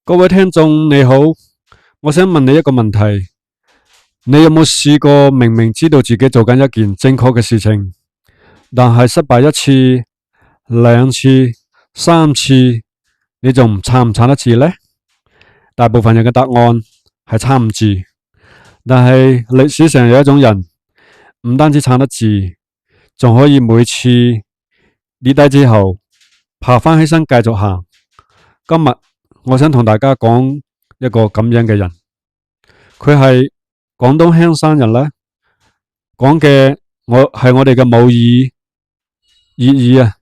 各位聽眾你好，我想問你一個問題，你有冇試過明明知道自己做緊一件正確嘅事情，但係失敗一次、兩次、三次，你仲撐唔撐得住呢？大部分人嘅答案係撐唔住，但係歷史上有一種人，唔單止撐得住，仲可以每次跌低之後爬翻起身繼續行。今日我想同大家講一個咁樣嘅人，佢係廣東香山人啦，講嘅係我哋嘅母語粵語啊，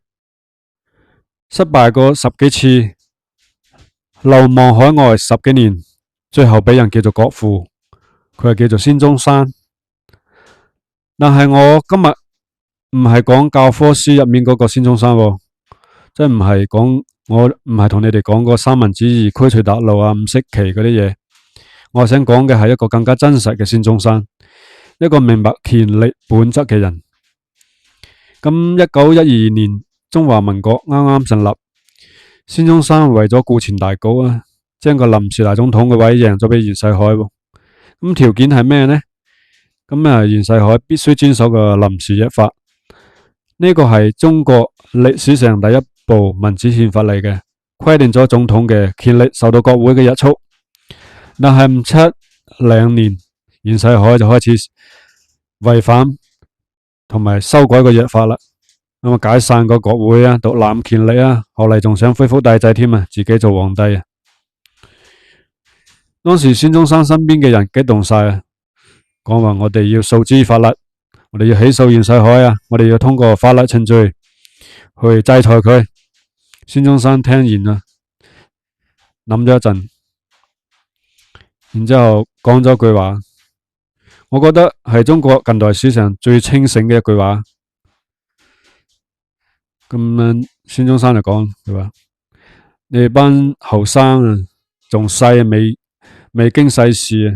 失敗過十幾次，流亡海外十幾年，最後俾人叫做國父，佢係叫做孫中山。但係我今日唔係講教科書入面嗰個孫中山喎，即係唔係講，我唔係同你哋講個三民主義、驅除韃虜啊、五色旗嗰啲嘢。我想講嘅係一個更加真實嘅孫中山，一個明白權力本質嘅人。咁1912年中華民國啱啱成立，孫中山為咗顧全大局啊，將個臨時大總統嘅位讓咗俾袁世凱喎。咁條件係咩呢？咁袁世凱必須遵守個臨時約法，呢個係中國歷史上第一部民主憲法嚟嘅，規定咗總統嘅權力受到國會嘅約束。但係唔出2年，袁世凱就開始違反同埋修改個約法啦。咁解散個國會啊，獨攬權力啊，後嚟仲想恢復帝制添啊，自己做皇帝啊。當時孫中山身邊嘅人激動晒啊，講話我哋要訴諸法律，我哋要起訴袁世凱啊，我哋要通過法律程序去制裁佢。孫中山聽完啊，諗咗一陣，然之後講咗句話，我覺得係中國近代史上最清醒嘅一句話。咁孫中山就講，佢話：你哋班後生啊，仲細啊，未經世事啊，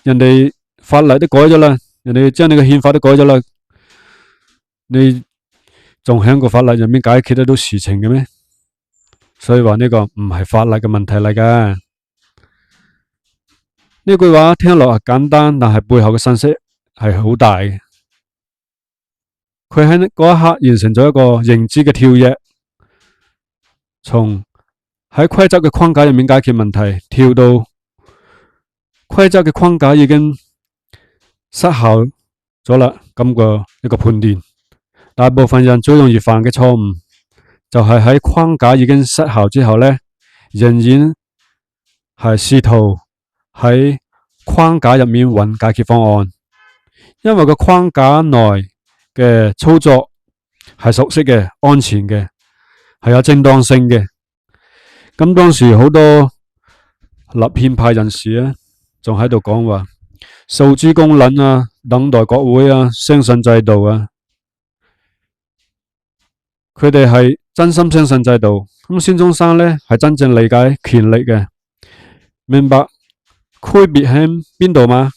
人哋法例都改咗啦，人哋將你嘅憲法都改咗啦，你仲喺個法律入面解決得到事情嘅咩？所以話呢個唔係法律嘅問題嚟㗎。呢句話聽落係簡單，但係背後嘅信息係好大嘅。佢喺嗰一刻完成咗一個認知嘅跳躍，從喺規則嘅框架入面解決問題，跳到規則嘅框架已經失效咗啦。咁個一個判斷，大部分人最容易犯嘅錯誤就係喺框架已經失效之後呢，仍然係試圖喺框架入面揾解決方案，因為個框架內嘅操作係熟悉嘅、安全嘅，係有正當性嘅。咁當時好多立憲派人士啊，仲喺度講話訴諸公論啊，等待國會啊，相信制度啊。佢哋係真心相信制度。咁孫中山呢，係真正理解權力嘅，明白區別喺邊度嘛？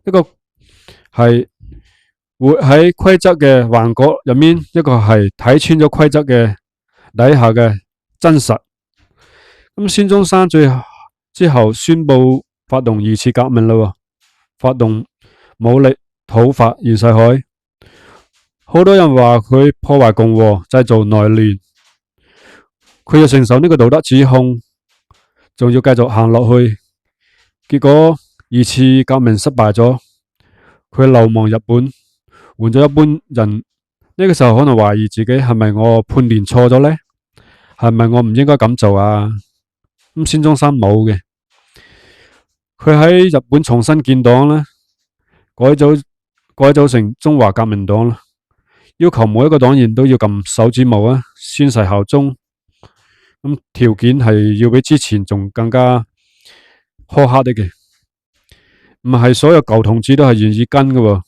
一個係活喺規則嘅幻覺入面，一個係睇穿咗規則嘅底下嘅真實。咁孫中山之後宣布發動二次革命啦，發動武力討伐袁世凱。好多人話佢破壞共和，製造內亂，佢要承受呢個道德指控，仲要繼續行落去。結果二次革命失敗咗，佢流亡日本，換咗一般人。呢個時候可能懷疑自己係咪我判斷錯咗呢？係咪我唔應該咁做啊？咁孫中山冇嘅，佢喺日本重新建黨啦，改組成中華革命黨啦，要求每一個黨員都要撳手指模啊，宣誓效忠。咁條件係要比之前仲更加苛刻啲嘅，唔係所有舊同志都係願意跟嘅，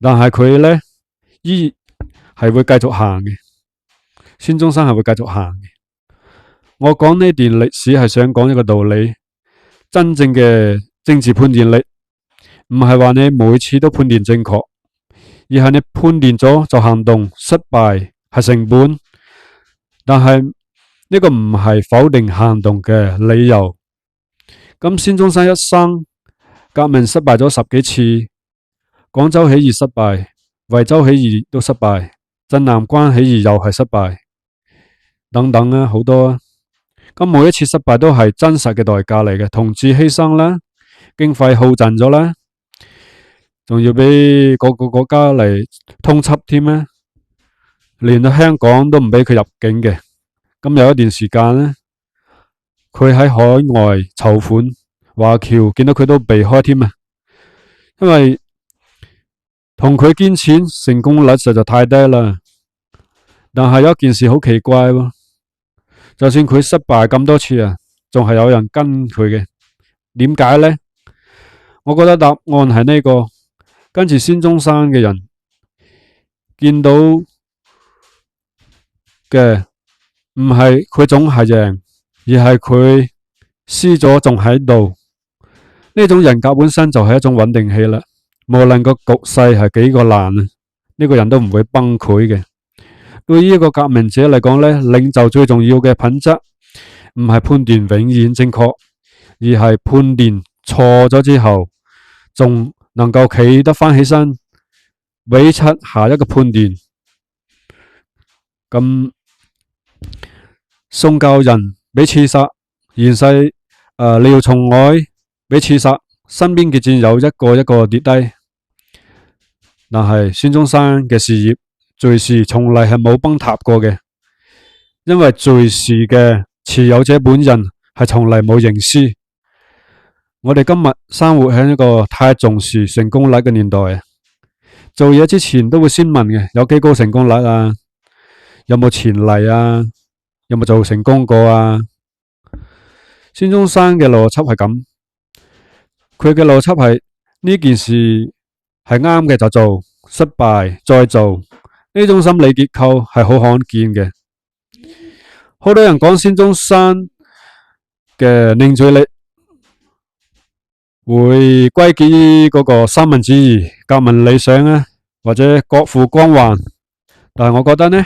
但係佢呢，依係會繼續行嘅。孫中山係會繼續行嘅。我講呢段歷史係想講一個道理，真正嘅政治判斷力唔係話你每次都判斷正確，而係你判斷咗就行動，失敗係成本，但係呢個唔係否定行動嘅理由。咁孫中山一生革命失敗咗10幾次，廣州起義失敗，惠州起義都失敗，鎮南關起義又係失敗，等等啊，好多啊。咁每一次失敗都係真實嘅代價嚟嘅，同志犧牲啦，經費耗盡咗啦，仲要俾各個國家嚟通緝添啊，連到香港都唔俾佢入境嘅。咁有一段時間呢，佢喺海外籌款華僑，見到佢都避開添啊，因為同佢捐錢成功率實在太低啦。但係有一件事好奇怪喎，就算佢失敗咁多次啊，仲係有人跟佢嘅。點解呢？我覺得答案係呢個，跟住孫中山嘅人見到嘅唔係佢總係贏，而係佢輸咗仲喺度。呢種人格本身就係一種穩定器啦。無論個局勢係幾個難啊，呢個人都唔會崩潰嘅。對於一個革命者嚟講呢，領袖最重要嘅品質唔係判斷永遠正確，而係判斷錯咗之後仲能夠企得翻起身，俾出下一個判斷。咁宋教仁俾刺殺，袁世廖松靄俾刺殺，身邊嘅戰友一個一個跌低，但係孫中山嘅事業敘事從嚟係冇崩塌過嘅，因為敘事嘅持有者本人係從嚟冇認輸。我哋今日生活喺一個太重視成功率嘅年代啊，做嘢之前都會先問嘅，有幾高成功率啊，有冇前例啊，有冇做成功過啊。孫中山嘅邏輯係咁，佢嘅邏輯係呢件事係啱嘅就做，失敗再做，呢種心理結構係好罕見嘅。好多人講孫中山嘅凝聚力會歸結於嗰個三民主義、革命理想啊，或者國父光環，但係我覺得呢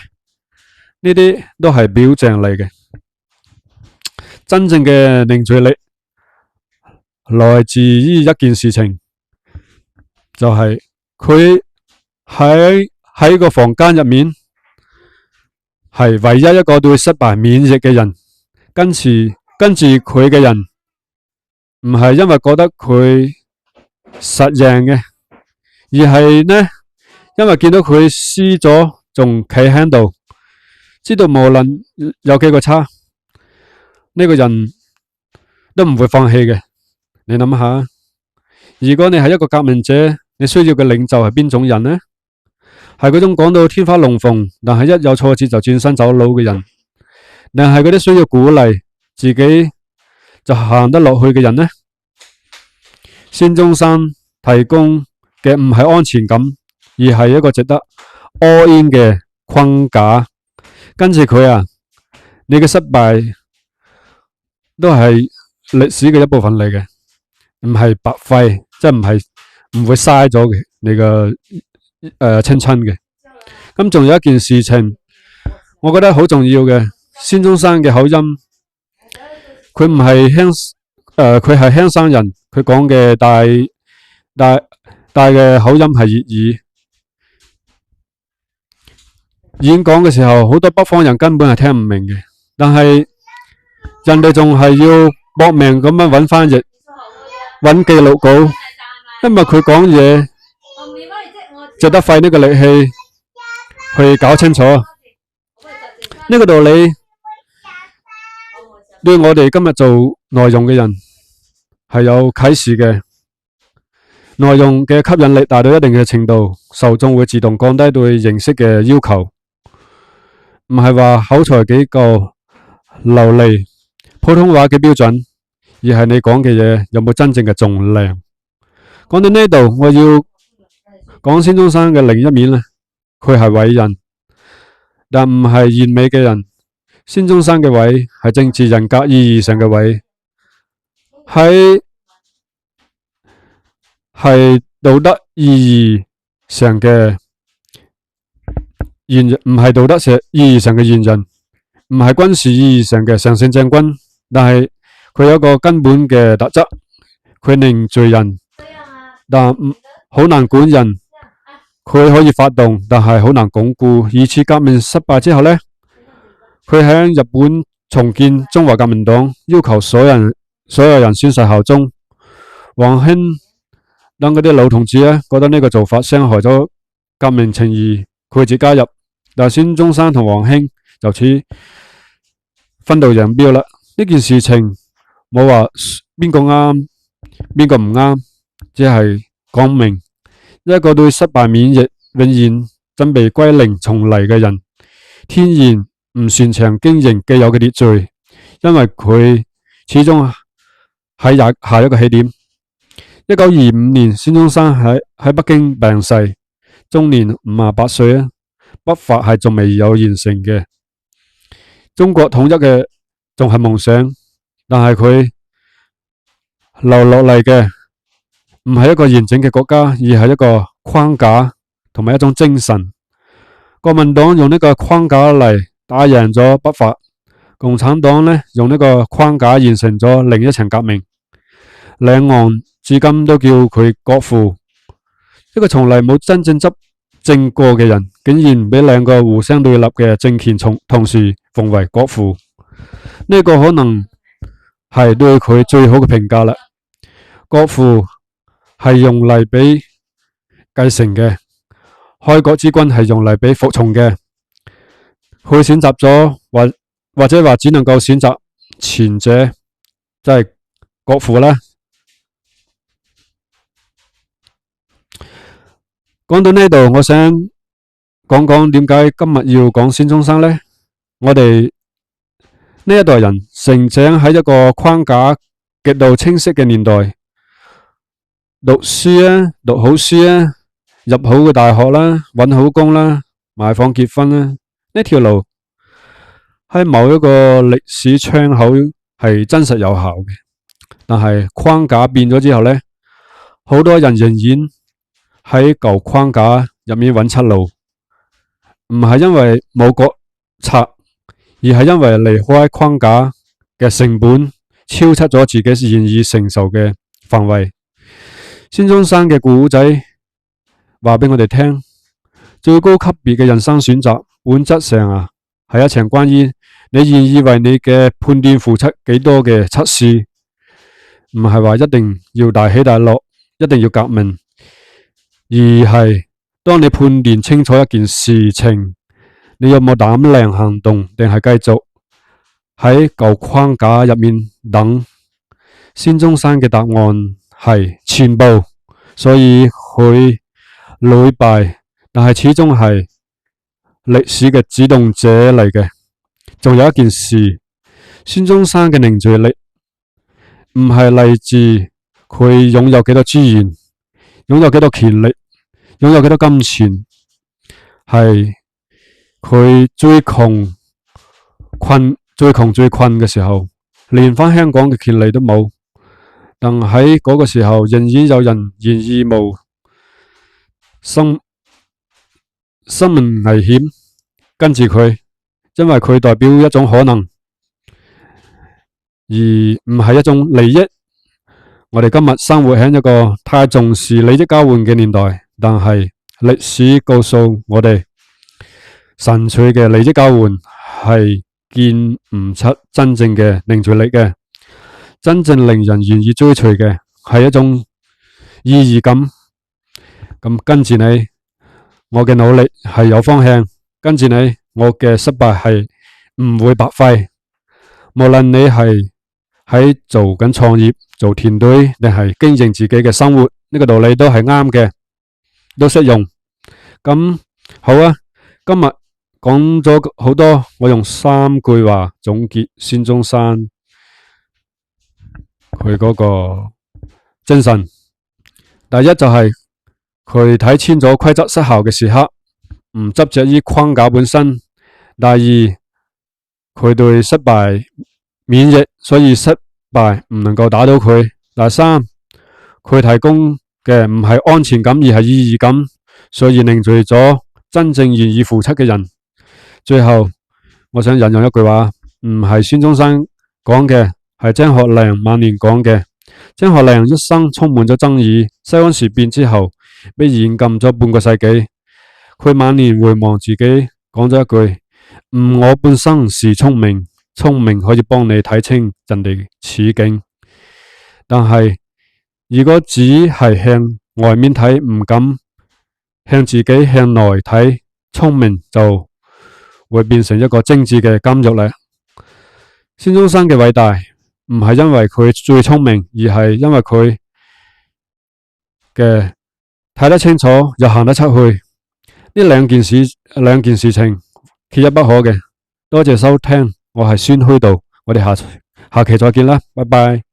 啲都係表象嚟嘅。真正嘅凝聚力來自於一件事情，就係佢喺個房間入面係唯一一個對失敗免疫嘅人，跟住佢嘅人唔係因為覺得佢實贏嘅，而係呢因為見到佢輸咗仲企喺度，知道無論有幾個差，呢個人都唔會放棄嘅。你諗下，如果你係一個革命者，你需要嘅領袖係邊種人呢？係嗰種講到天花龍鳳，但係一有挫折就轉身走佬嘅人，定係嗰啲需要鼓勵自己就行得落去嘅人呢？孫中山提供嘅唔係安全感，而係一個值得 all in 嘅框架。跟住佢啊，你嘅失敗都係歷史嘅一部分嚟嘅，唔係白費，即係唔會嘥咗嘅你嘅青春嘅。咁仲有一件事情，我覺得好重要嘅，孫中山嘅口音，佢唔係佢係香山人，佢講嘅大嘅口音係粵語。演講嘅時候，好多北方人根本係聽唔明嘅，但係人哋仲係要搏命咁樣揾翻譯、揾記錄稿，因為佢講嘢值得費呢個力氣去搞清楚。呢個道理對我哋今日做內容嘅人係有啟示嘅。內容嘅吸引力達到一定嘅程度，受眾會自動降低對形式嘅要求，唔係話口才幾個流利、普通話嘅標準，而係你講嘅嘢有冇真正嘅重量。講到呢度，我要講孫中山嘅另一面咧，佢係偉人，但唔係完美嘅人。孫中山嘅偉係政治人格意義上嘅偉，係道德意義上嘅賢人，唔係道德上意義上嘅賢人，唔係軍事意義上嘅常勝將軍，但係佢有一個根本嘅特質，佢凝聚人，但好難管人。佢可以發動，但係好難鞏固。二次革命失敗之後呢，佢喺日本重建中華革命黨，要求所有人宣誓效忠。黃興等嗰啲老同志呢，覺得呢個做法傷害咗革命情誼，拒絕加入。但係孫中山同黃興就此分道揚鑣啦。呢件事情冇話邊個啱邊個唔啱，只係講明一個對失敗免疫、永遠準備歸零重嚟嘅人，天然唔擅長經營既有嘅秩序，因為佢始終喺下一個起點。1925年，孫中山喺北京病逝，終年58歲啊。北伐係仲未有完成嘅，中國統一嘅仲係夢想，但係佢留落嚟嘅唔係一個完整嘅國家，而係一個框架同埋一種精神。國民黨用呢個框架嚟打贏咗北伐，共產黨呢用呢個框架完成咗另一場革命。兩岸至今都叫佢國父，一個從嚟冇真正執政過嘅人，竟然俾兩個互相對立嘅政權同時奉為國父，呢個可能係對佢最好嘅評價啦。國父係用嚟俾繼承嘅，開國之君係用嚟俾服從嘅。佢選擇咗或者話只能夠選擇前者，即係國父啦。講到呢度，我想講講點解今日要講孫中山呢？我哋呢一代人成長喺一個框架極度清晰嘅年代，讀書啊，讀好書啊，入好嘅大學啦，搵好工啦，買房結婚啦，呢條路喺某一個歷史窗口係真實有效嘅。但係框架變咗之後呢，好多人仍然喺舊框架入面揾出路，唔係因為冇國策，而係因為離開框架嘅成本超出咗自己願意承受嘅範圍。孫中山嘅故仔話俾我哋聽，最高級別嘅人生選擇，本質上係一場關於你願意為你嘅判斷付出幾多嘅測試，唔係話一定要大起大落，一定要革命。而係當你判斷清楚一件事情，你有冇膽量行動，定係繼續喺舊框架入面等？孫中山嘅答案係全部，所以佢屢敗，但係始終係歷史嘅主動者嚟嘅。仲有一件事，孫中山嘅凝聚力唔係嚟自佢擁有幾多資源，擁有幾多權力，擁有幾多金錢，係佢最窮最困嘅時候，連返香港嘅權利都冇，但喺嗰個時候仍然有人願意冒生命危險跟住佢，因為佢代表一種可能，而唔係一種利益。我哋今日生活喺一個太重視利益交換嘅年代，但係歷史告訴我哋，純粹嘅利益交換係見唔出真正嘅凝聚力嘅。真正令人願意追隨嘅係一種意義感。咁跟住你，我嘅努力係有方向；跟住你，我嘅失敗係唔會白費。無論你係喺做緊創業、做團隊，定係經營自己嘅生活，呢個道理都係啱嘅，都適用。咁好啊，今日講咗好多，我用3句話總結孫中山佢嗰個精神。第一就係佢睇清咗規則失效嘅時刻，唔執着於框架本身。第二，佢對失敗免疫，所以失敗唔能夠打倒佢。第三，佢提供嘅唔係安全感，而係意義感，所以凝聚咗真正願意付出嘅人。最後，我想引用一句話，唔係孫中山講嘅，係張學良晚年講嘅。張學良一生充滿咗爭議，西安事變之後被軟禁咗半個世紀。佢晚年回望自己，講咗一句：我本身是聰明，聰明可以幫你睇清人哋處境，但係如果只係向外面睇，唔敢向自己向內睇，聰明就會變成一個政治嘅監獄啦。孫中山嘅偉大唔係因為佢最聰明，而係因為佢嘅睇得清楚又行得出去。呢兩件事情缺一不可嘅。多謝收聽，我係孫虛度，我哋下期再見啦，拜拜。